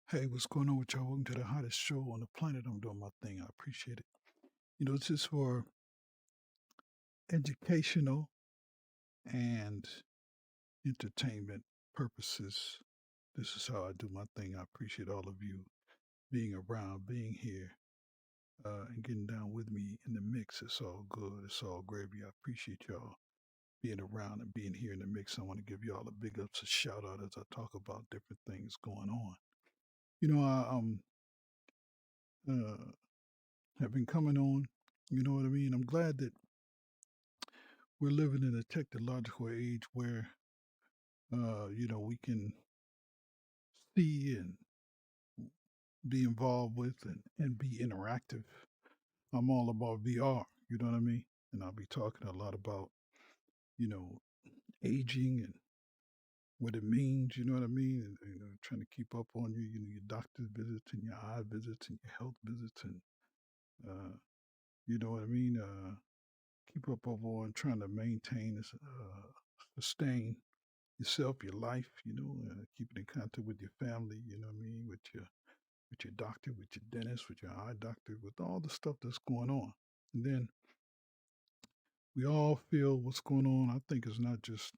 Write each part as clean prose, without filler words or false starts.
Hey, what's going on with y'all? Welcome to the hottest show on the planet. I'm doing my thing. I appreciate it. It's just for educational and entertainment purposes. This is how I do my thing. I appreciate all of you being around, being here, and getting down with me in the mix. It's all good. It's all gravy. I appreciate y'all being around and being here in the mix. I want to give y'all a big ups, a shout out as I talk about different things going on. I uh, have been coming on. You know what I mean? I'm glad that we're living in a technological age where we can see and be involved with and be interactive. I'm all about VR, you know what I mean? And I'll be talking a lot about, you know, aging and what it means, you know what I mean? And trying to keep up on your doctor's visits and your eye visits and your health visits and uh, you know what I mean? Keep up on trying to maintain, sustain yourself, your life, keeping in contact with your family, you know what I mean, with your doctor, with your dentist, with your eye doctor, with all the stuff that's going on. And then we all feel what's going on. I think it's not just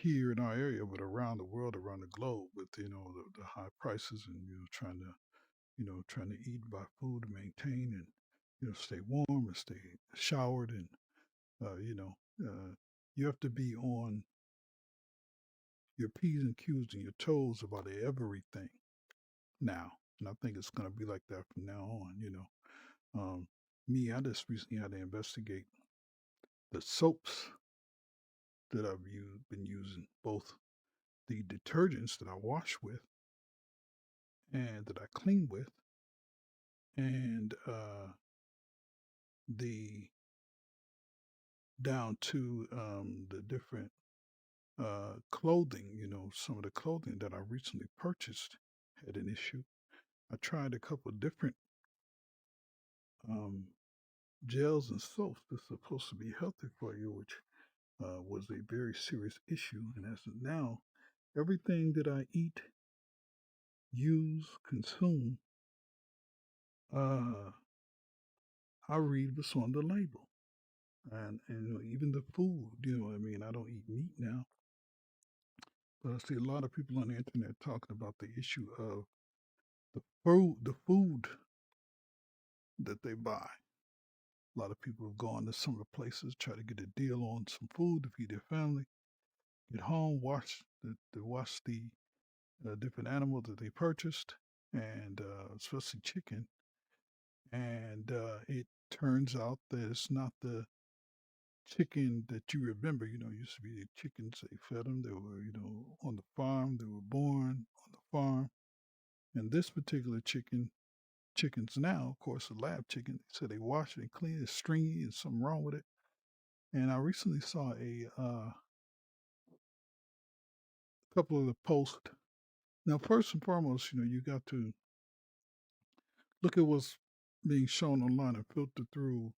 here in our area, but around the world, around the globe, with the high prices and trying to eat, buy food, to maintain, and stay warm and stay showered, and you have to be on your P's and Q's and your toes about everything now. And I think it's going to be like that from now on. Me, I just recently had to investigate the soaps that been using, both the detergents that I wash with and that I clean with, and the down to the different clothing. Some of the clothing that I recently purchased had an issue. I tried a couple of different um, gels and soaps that's supposed to be healthy for you, which was a very serious issue. And as of now, everything that I eat, use, consume, uh, I read what's on the label. And even the food, you know what I mean? I don't eat meat now, but I see a lot of people on the internet talking about the issue of the food that they buy. A lot of people have gone to some of the places, try to get a deal on some food to feed their family, get home, wash the different animals that they purchased, and especially chicken. And it turns out that it's not the chicken that you remember. Used to be the chickens, they fed them, they were, on the farm, they were born on the farm. And this particular chickens now, of course, a lab chicken, so they wash it and clean it, it's stringy, and something wrong with it. And I recently saw a couple of the posts. Now, first and foremost, you got to look at what's being shown online and filter through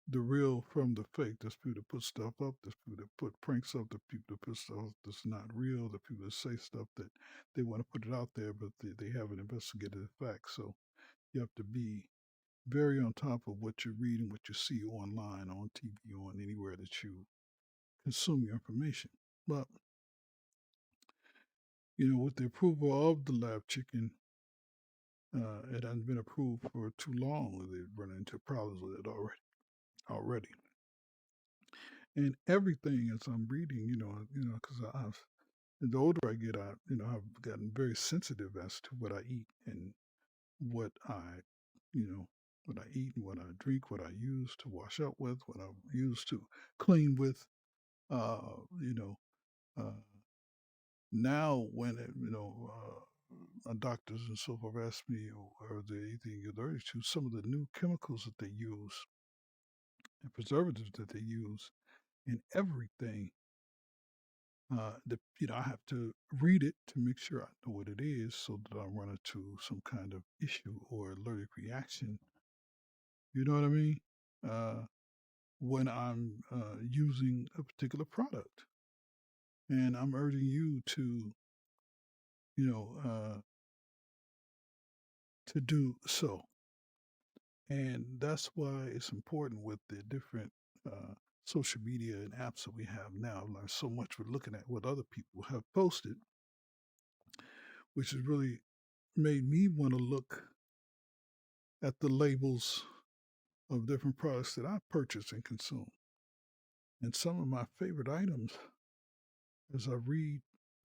the real from the fake. There's people that put stuff up. There's people that put pranks up. There's people that put stuff that's not real. There's people that say stuff that they want to put it out there, but they haven't investigated the facts. So you have to be very on top of what you read and what you see online, on TV, on anywhere that you consume your information. But, with the approval of the lab chicken, it hasn't been approved for too long. They've run into problems with it already. And everything as I'm reading, because the older I get, I've gotten very sensitive as to what I eat and what you know, what I eat and what I drink, what I use to wash up with, what I use to clean with. Uh, you know, uh, Now when my doctors and so forth ask me, are there anything you're allergic to? Some of the new chemicals that they use and preservatives that they use in everything. I have to read it to make sure I know what it is, so that I run into some kind of issue or allergic reaction. You know what I mean? Uh, when I'm using a particular product, and I'm urging you to, to do so. And that's why it's important with the different social media and apps that we have now. I've learned so much with looking at what other people have posted, which has really made me want to look at the labels of different products that I purchase and consume. And some of my favorite items, as I read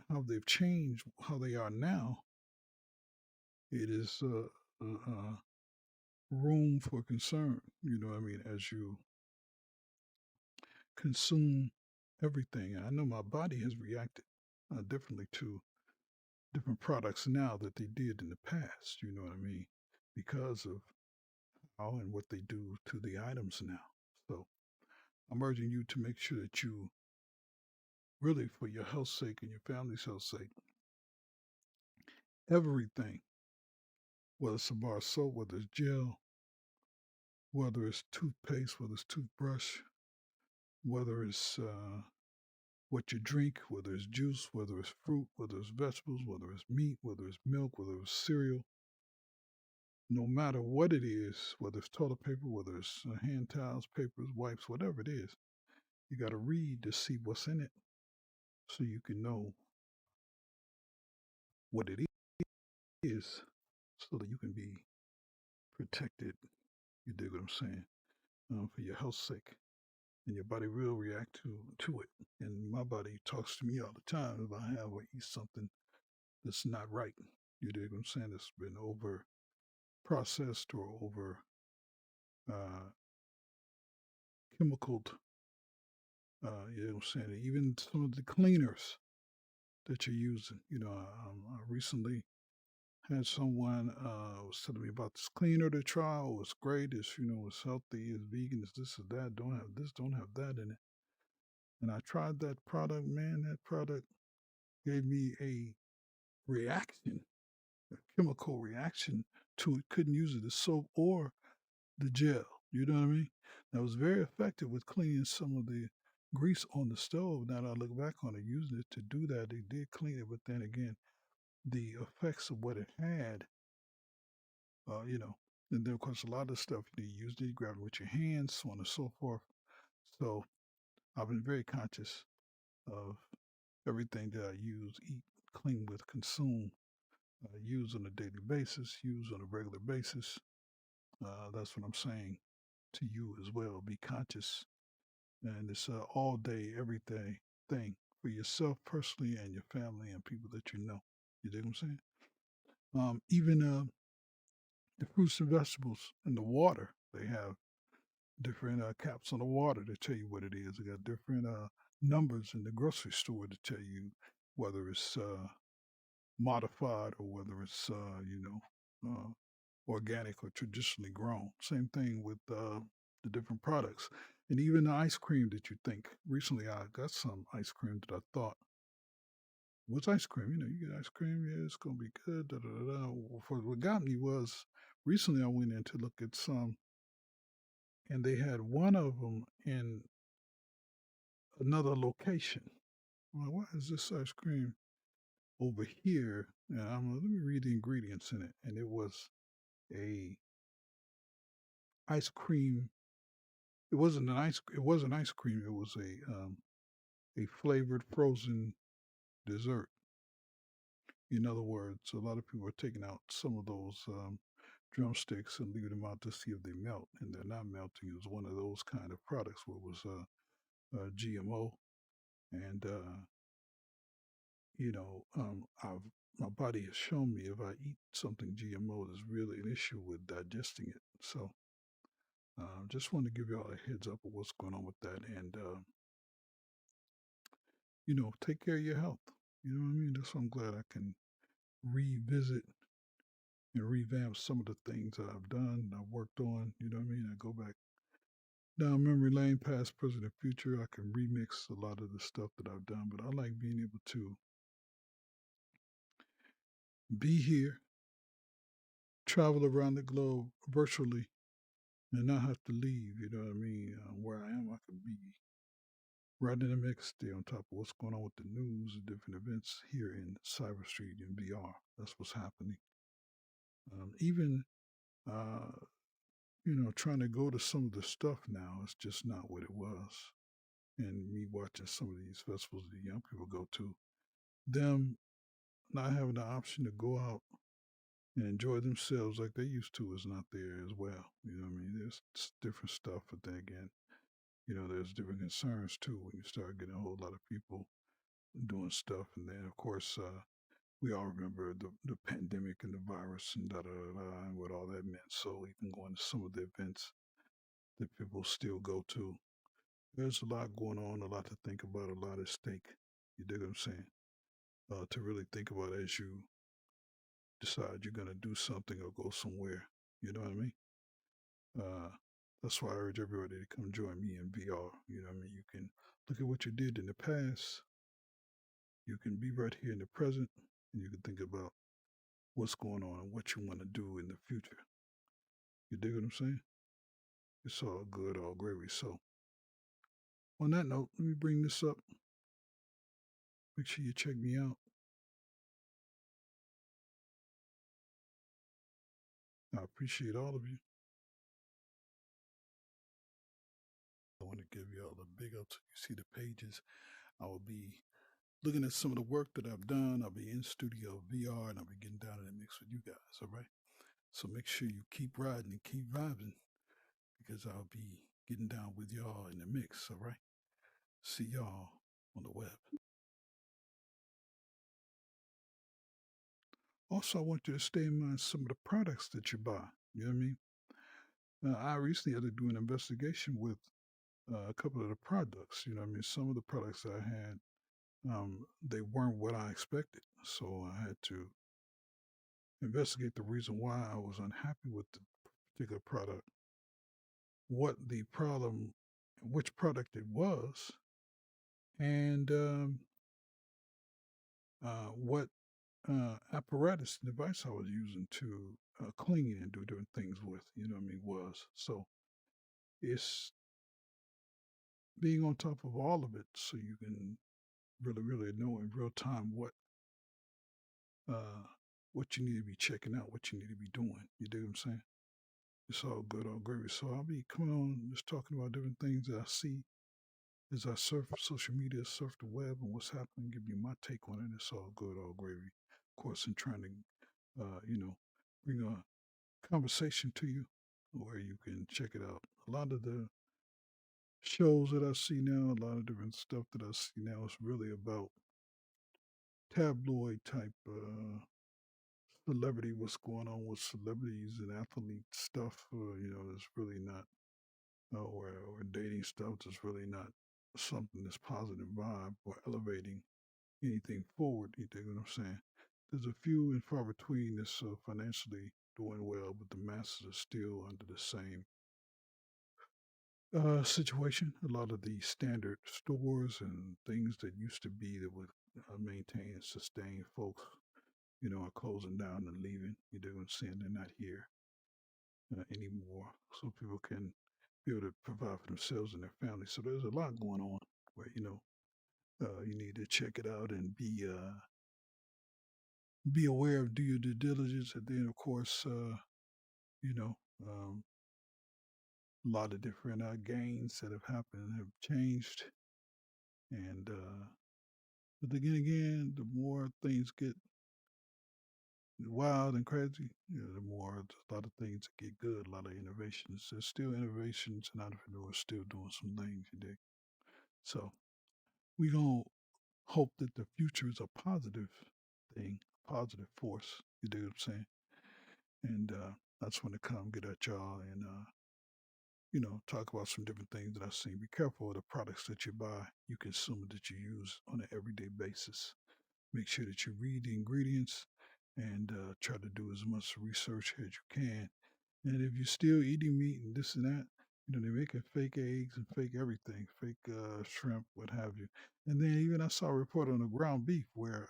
how they've changed, how they are now, it is room for concern. You know what I mean? As you consume everything. I know my body has reacted differently to different products now that they did in the past. You know what I mean? Because of how and what they do to the items now. So I'm urging you to make sure that you really, for your health's sake and your family's health's sake, everything, whether it's a bar of soap, whether it's gel, whether it's toothpaste, whether it's toothbrush, whether it's what you drink, whether it's juice, whether it's fruit, whether it's vegetables, whether it's meat, whether it's milk, whether it's cereal, no matter what it is, whether it's toilet paper, whether it's hand towels, papers, wipes, whatever it is, you got to read to see what's in it so you can know what it is so that you can be protected. You dig what I'm saying? For your health's sake. And your body will react to it. And my body talks to me all the time if I have or eat something that's not right. You dig what I'm saying? It's been over processed or over uh, chemicaled. You know what I'm saying? Even some of the cleaners that you're using. I recently had someone was telling me about this cleaner to try. Oh, it's great. It's healthy. It's vegan. It's this or that. Don't have this. Don't have that in it. And I tried that product. Man, that product gave me a reaction, a chemical reaction to it. Couldn't use it as soap or the gel. You know what I mean? That was very effective with cleaning some of the grease on the stove. Now that I look back on it, using it to do that, they did clean it. But then again, the effects of what it had, you know, and then of course a lot of stuff you use it, you grab it with your hands, so on and so forth. So I've been very conscious of everything that I use, eat, clean with, consume, use on a daily basis, use on a regular basis. That's what I'm saying to you as well. Be conscious. And it's all day, every day thing for yourself personally and your family and people that you know. You dig what I'm saying? Even the fruits and vegetables and the water, they have different caps on the water to tell you what it is. They got different numbers in the grocery store to tell you whether it's modified or whether it's, organic or traditionally grown. Same thing with the different products. And even the ice cream that you think. Recently, I got some ice cream that I thought was ice cream. You get ice cream, yeah, it's going to be good. Da, da, da, da. What got me was recently I went in to look at some, and they had one of them in another location. I'm like, why is this ice cream over here? And I'm like, let me read the ingredients in it. And it was a ice cream. It wasn't an ice. It wasn't ice cream. It was a flavored frozen dessert. In other words, a lot of people are taking out some of those drumsticks and leaving them out to see if they melt, and they're not melting. It was one of those kind of products where it was GMO, and my body has shown me if I eat something GMO, there's really an issue with digesting it. So, just want to give you all a heads up of what's going on with that, and take care of your health. You know what I mean? That's why I'm glad I can revisit and revamp some of the things that I've done, I've worked on. You know what I mean? I go back down memory lane, past, present, and future. I can remix a lot of the stuff that I've done, but I like being able to be here, travel around the globe virtually, and not have to leave. You know what I mean? Where I am, I can be right in the mix, stay on top of what's going on with the news, the different events here in Cyber Street and VR. That's what's happening. Even, uh, trying to go to some of the stuff now is just not what it was. And me watching some of these festivals the young people go to, them not having the option to go out and enjoy themselves like they used to is not there as well. You know what I mean? There's different stuff, but then again, there's different concerns too when you start getting a whole lot of people doing stuff. And then, of course, we all remember the pandemic and the virus and da da da da and what all that meant. So even going to some of the events that people still go to, there's a lot going on, a lot to think about, a lot at stake. You dig what I'm saying? To really think about as you decide you're going to do something or go somewhere. You know what I mean? Uh, that's why I urge everybody to come join me in VR. You know what I mean? You can look at what you did in the past. You can be right here in the present, and you can think about what's going on and what you want to do in the future. You dig what I'm saying? It's all good, all gravy. So, on that note, let me bring this up. Make sure you check me out. I appreciate all of you. I want to give you all a big up so you see the pages. I will be looking at some of the work that I've done. I'll be in studio VR and I'll be getting down in the mix with you guys, all right? So make sure you keep riding and keep vibing because I'll be getting down with y'all in the mix, all right? See y'all on the web. Also, I want you to stay in mind some of the products that you buy. You know what I mean? I recently had to do an investigation with a couple of the products. You know what I mean? Some of the products I had, they weren't what I expected. So I had to investigate the reason why I was unhappy with the particular product, what the problem, which product it was, and what apparatus device I was using to clean and do different things with. You know what I mean? Was so it's being on top of all of it so you can really, really know in real time uh, what you need to be checking out, what you need to be doing. You dig what I'm saying? It's all good, all gravy. So I'll be coming on just talking about different things that I see as I surf social media, surf the web, and what's happening, give you my take on it. It's all good, all gravy. Of course, in trying to, bring a conversation to you where you can check it out. A lot of the shows that I see now, a lot of different stuff that I see now is really about tabloid type celebrity, what's going on with celebrities and athlete stuff. It's really not, or dating stuff. That's really not something that's positive vibe or elevating anything forward. You dig what I'm saying? There's a few and far between that's financially doing well, but the masses are still under the same situation. A lot of the standard stores and things that used to be that would maintain and sustain folks, are closing down and leaving. You dig what I'm saying? They're not here anymore, so people can be able to provide for themselves and their families. So there's a lot going on where you need to check it out and be aware of, do your due diligence, and then of course, you know, um, a lot of different gains that have happened have changed, and but again, the more things get wild and crazy, the more a lot of things get good, a lot of innovations. There's still innovations and entrepreneurs still doing some things, you dig? So we gonna hope that the future is a positive thing, positive force. You dig what I'm saying? And I just want to come get at y'all and talk about some different things that I've seen. Be careful of the products that you buy, you consume, that you use on an everyday basis. Make sure that you read the ingredients and try to do as much research as you can. And if you're still eating meat and this and that, they're making fake eggs and fake everything, fake shrimp, what have you. And then even I saw a report on the ground beef where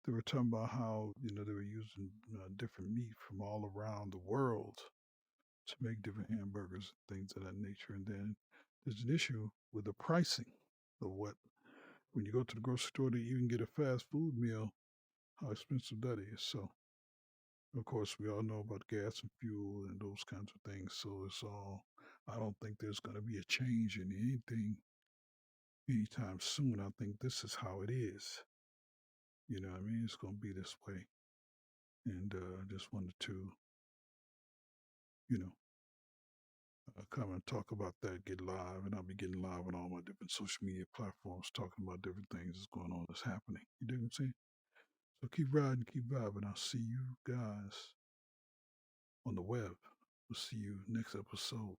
they were talking about how, they were using different meat from all around the world to make different hamburgers, things of that nature. And then there's an issue with the pricing of what, when you go to the grocery store to even get a fast food meal, how expensive that is. So Of course, we all know about gas and fuel and those kinds of things. So it's all, I don't think there's going to be a change in anything anytime soon. I think this is how it is. You know what I mean? It's going to be this way. And I just wanted to, you know, come and talk about that, get live. And I'll be getting live on all my different social media platforms, talking about different things that's going on, that's happening. You dig what I'm saying? So keep riding, keep vibing. I'll see you guys on the web. We'll see you next episode.